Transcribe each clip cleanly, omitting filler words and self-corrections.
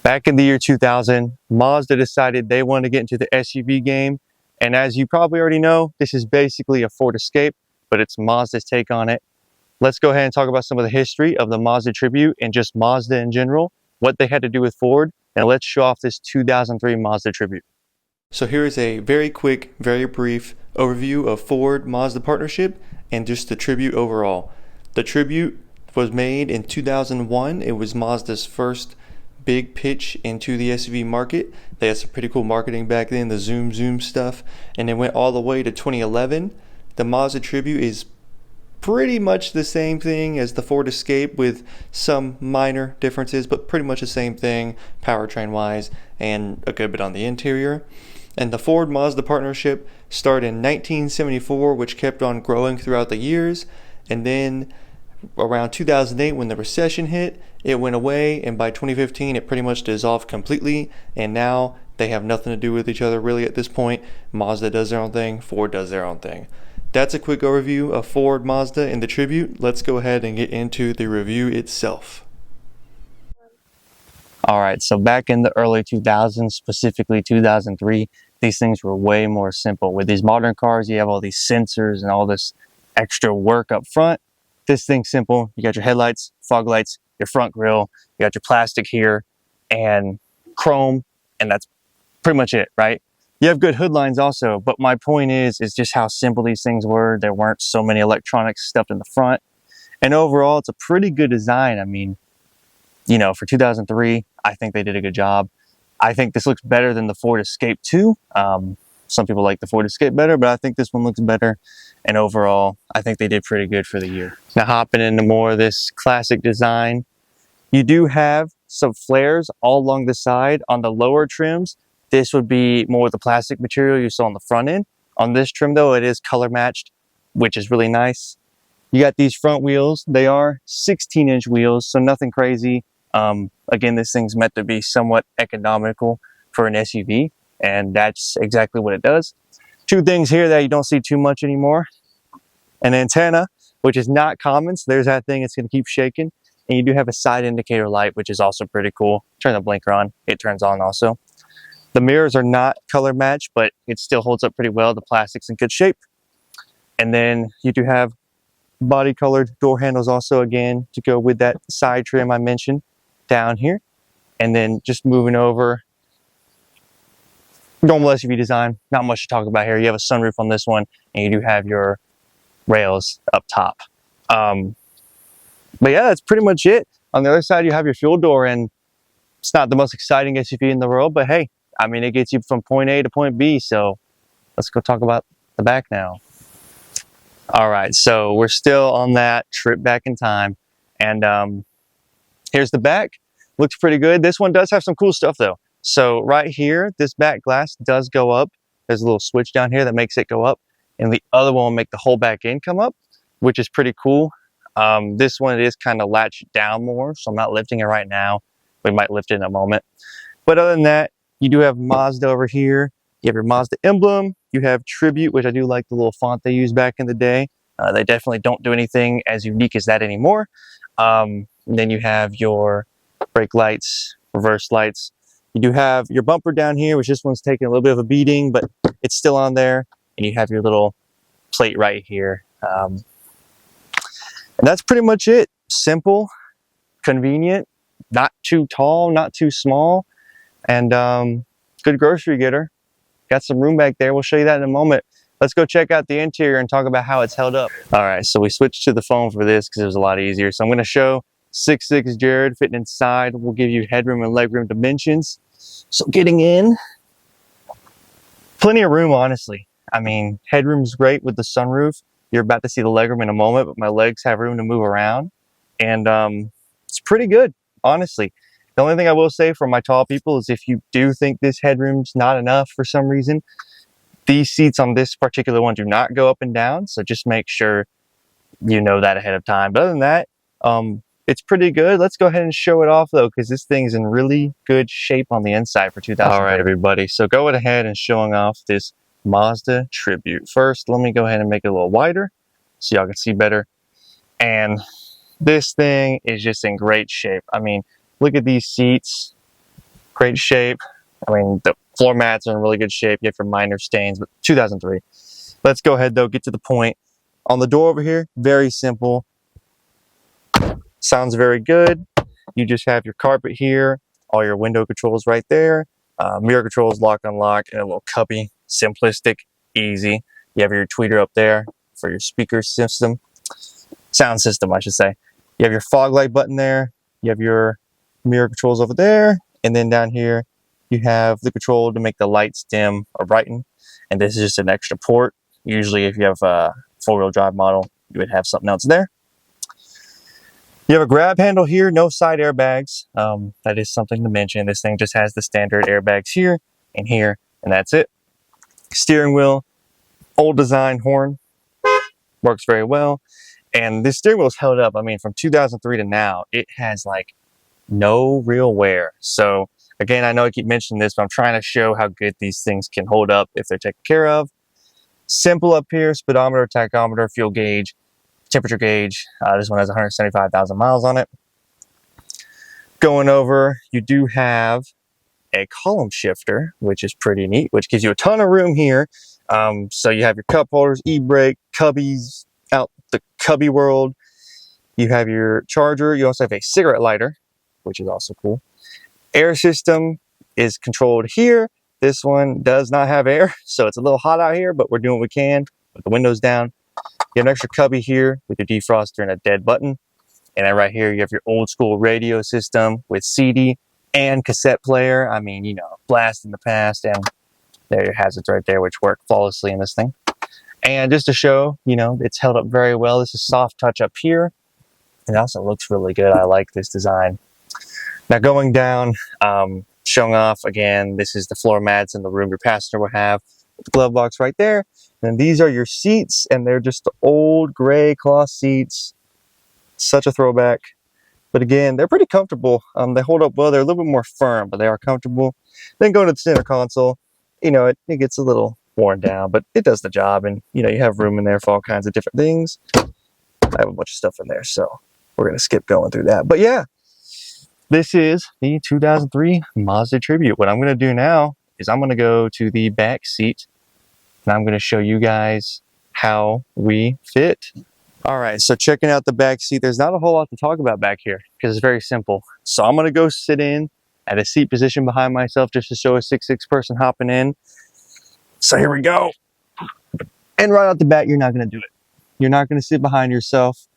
Back in the year 2000, Mazda decided they wanted to get into the SUV game. And as you probably already know, this is basically a Ford Escape, but it's Mazda's take on it. Let's go ahead and talk about some of the history of the Mazda Tribute and just Mazda in general, what they had to do with Ford, and let's show off this 2003 Mazda Tribute. So here is a very quick, very brief overview of Ford-Mazda partnership and just the Tribute overall. The Tribute was made in 2001. It was Mazda's first big pitch into the SUV market. They had some pretty cool marketing back then, the zoom stuff, and it went all the way to 2011. The Mazda Tribute is pretty much the same thing as the Ford Escape with some minor differences, but pretty much the same thing powertrain wise and a good bit on the interior. And the Ford Mazda partnership started in 1974, which kept on growing throughout the years, and then around 2008 when the recession hit, it went away, and by 2015 it pretty much dissolved completely, and now they have nothing to do with each other really at this point. Mazda does their own thing, Ford does their own thing. That's a quick overview of Ford, Mazda, and the Tribute. Let's go ahead and get into the review itself. Alright, so back in the early 2000s, specifically 2003, these things were way more simple. With these modern cars, you have all these sensors and all this extra work up front. This thing's simple. You got your headlights, fog lights, your front grille, you got your plastic here, and chrome, and that's pretty much it, right? You have good hood lines also, but my point is just how simple these things were. There weren't so many electronics stuffed in the front. And overall, it's a pretty good design. I mean, you know, for 2003, I think they did a good job. I think this looks better than the Ford Escape too. Some people like the Ford Escape better, but I think this one looks better. And overall, I think they did pretty good for the year. Now hopping into more of this classic design, you do have some flares all along the side. On the lower trims, this would be more of the plastic material you saw on the front end. On this trim though, it is color matched, which is really nice. You got these front wheels. They are 16-inch wheels, so nothing crazy. Again, this thing's meant to be somewhat economical for an SUV, and that's exactly what it does. Two things here that you don't see too much anymore. An antenna, which is not common, so there's that thing. It's going to keep shaking. And you do have a side indicator light, which is also pretty cool. Turn the blinker on, it turns on also. The mirrors are not color matched, but it still holds up pretty well. The plastic's in good shape. And then you do have body colored door handles also, again, to go with that side trim I mentioned down here. And then just moving over, normal SUV design, not much to talk about here. You have a sunroof on this one, and you do have your rails up top. But yeah, that's pretty much it. On the other side, you have your fuel door, and it's not the most exciting SUV in the world, but hey, I mean, it gets you from point A to point B, so let's go talk about the back now. All right, so we're still on that trip back in time, and here's the back. Looks pretty good. This one does have some cool stuff though. So right here, this back glass does go up. There's a little switch down here that makes it go up, and the other one will make the whole back end come up, which is pretty cool. This one is kind of latched down more, so I'm not lifting it right now. We might lift it in a moment. But other than that, you do have Mazda over here. You have your Mazda emblem. You have Tribute, which I do like the little font they used back in the day. They definitely don't do anything as unique as that anymore. And then you have your brake lights, reverse lights. You do have your bumper down here, which this one's taking a little bit of a beating, but it's still on there. And you have your little plate right here. And that's pretty much it. Simple, convenient, not too tall, not too small, and good grocery getter. Got some room back there. We'll show you that in a moment. Let's go check out the interior and talk about how it's held up. All right, so we switched to the phone for this because it was a lot easier. So I'm going to show 6'6" Jared fitting inside. We'll give you headroom and legroom dimensions. So getting in, plenty of room, honestly. I mean, headroom's great with the sunroof. You're about to see the legroom in a moment, but my legs have room to move around. And it's pretty good, honestly. The only thing I will say for my tall people is if you do think this headroom's not enough for some reason, these seats on this particular one do not go up and down. So just make sure you know that ahead of time. But other than that, it's pretty good. Let's go ahead and show it off though, because this thing's in really good shape on the inside for 2000. All right, everybody. So going ahead and showing off this Mazda Tribute. First, let me go ahead and make it a little wider so y'all can see better. And this thing is just in great shape. I mean, look at these seats. great shape. I mean, the floor mats are in really good shape. You have your minor stains, but 2003. Let's go ahead though, get to the point. On the door over here, very simple. Sounds very good. You just have your carpet here, all your window controls right there, mirror controls, lock, unlock, and a little cubby. Simplistic, easy. You have your tweeter up there for your speaker system, sound system, I should say. You have your fog light button there. You have your mirror controls over there, and then down here you have the control to make the lights dim or brighten. And this is just an extra port. Usually, if you have a four-wheel drive model, you would have something else there. You have a grab handle here, no side airbags. That is something to mention. This thing just has the standard airbags here, and that's it. Steering wheel, old design horn, works very well. And this steering wheel is held up. I mean, from 2003 to now, it has like no real wear. So again, I know I keep mentioning this, but I'm trying to show how good these things can hold up if they're taken care of. Simple up here, speedometer, tachometer, fuel gauge, temperature gauge. This one has 175,000 miles on it. Going over, you do have a column shifter, which is pretty neat, which gives you a ton of room here. So you have your cup holders, e-brake, cubbies out the cubby world. You have your charger. You also have a cigarette lighter, which is also cool. Air system is controlled here. This one does not have air, so it's a little hot out here, but we're doing what we can with the windows down. You have an extra cubby here with your defroster and a dead button. And then right here, you have your old school radio system with CD and cassette player. I mean, you know, blast in the past, and there are your hazards right there, which work flawlessly in this thing. And just to show, you know, it's held up very well. This is soft touch up here. It also looks really good. I like this design. Now going down, showing off again, this is the floor mats in the room your passenger will have. The glove box right there. And these are your seats, and they're just the old gray cloth seats. Such a throwback. But again, they're pretty comfortable. They hold up well. They're a little bit more firm, but they are comfortable. Then going to the center console, you know, it gets a little worn down, but it does the job. And, you know, you have room in there for all kinds of different things. I have a bunch of stuff in there, so we're going to skip going through that. But yeah, this is the 2003 Mazda Tribute. What I'm going to do now is I'm going to go to the back seat, and I'm going to show you guys how we fit. All right, so checking out the back seat, there's not a whole lot to talk about back here because it's very simple. So I'm going to go sit in at a seat position behind myself just to show a 6'6" person hopping in. So here we go. And right out the bat, you're not going to do it. You're not going to sit behind yourself.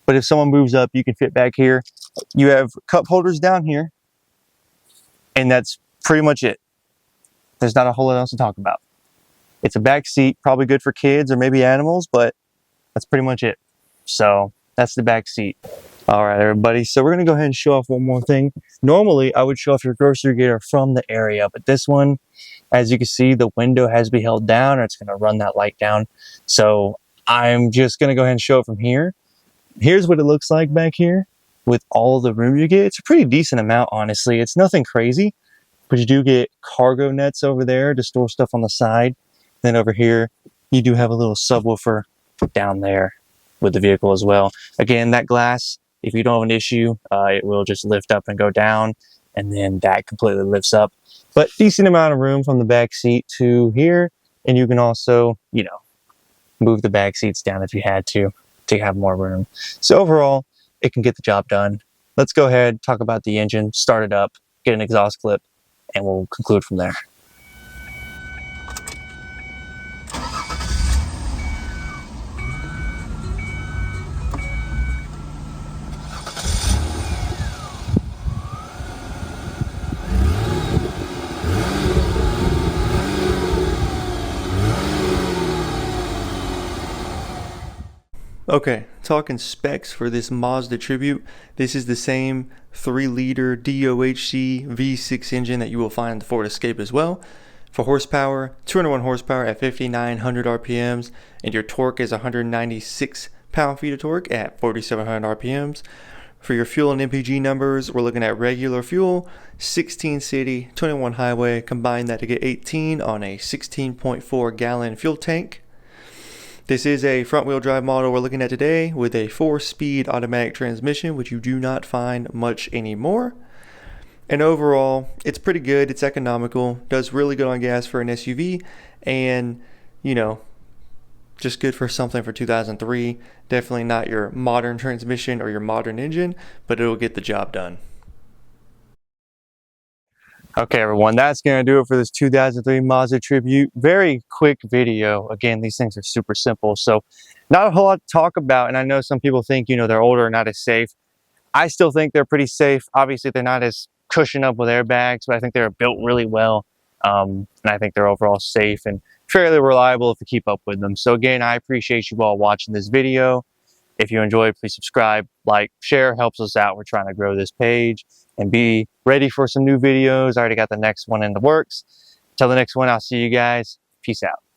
But if someone moves up, you can fit back here. You have cup holders down here. And that's pretty much it. There's not a whole lot else to talk about. It's a back seat, probably good for kids or maybe animals, but that's pretty much it. So that's the back seat. All right, everybody. So we're going to go ahead and show off one more thing. Normally, I would show off your grocery getter from the area, but this one, as you can see, the window has to be held down or it's going to run that light down. So I'm just going to go ahead and show it from here. Here's what it looks like back here with all the room you get. It's a pretty decent amount, honestly. It's nothing crazy, but you do get cargo nets over there to store stuff on the side. Then over here, you do have a little subwoofer down there with the vehicle as well. Again, that glass, if you don't have an issue, it will just lift up and go down, and then that completely lifts up. But decent amount of room from the back seat to here, and you can also, you know, move the back seats down if you had to have more room. So overall, it can get the job done. Let's go ahead, talk about the engine, start it up, get an exhaust clip, and we'll conclude from there. Okay, talking specs for this Mazda Tribute. This is the same 3-liter DOHC V6 engine that you will find in the Ford Escape as well. For horsepower, 201 horsepower at 5,900 RPMs, and your torque is 196 pound-feet of torque at 4,700 RPMs. For your fuel and MPG numbers, we're looking at regular fuel, 16 city, 21 highway. Combine that to get 18 on a 16.4 gallon fuel tank. This is a front-wheel drive model we're looking at today with a 4-speed automatic transmission, which you do not find much anymore. And overall, it's pretty good. It's economical, does really good on gas for an SUV, and you know, just good for something for 2003. Definitely not your modern transmission or your modern engine, but it'll get the job done. Okay, everyone, that's going to do it for this 2003 Mazda Tribute. Very quick video. Again, these things are super simple, so not a whole lot to talk about. And I know some people think, they're older and not as safe. I still think they're pretty safe. Obviously, they're not as cushioned up with airbags, but I think they're built really well. And I think they're overall safe and fairly reliable if you keep up with them. So again, I appreciate you all watching this video. If you enjoyed, please subscribe, like, share, helps us out. We're trying to grow this page and be ready for some new videos. I already got the next one in the works. Till the next one, I'll see you guys. Peace out.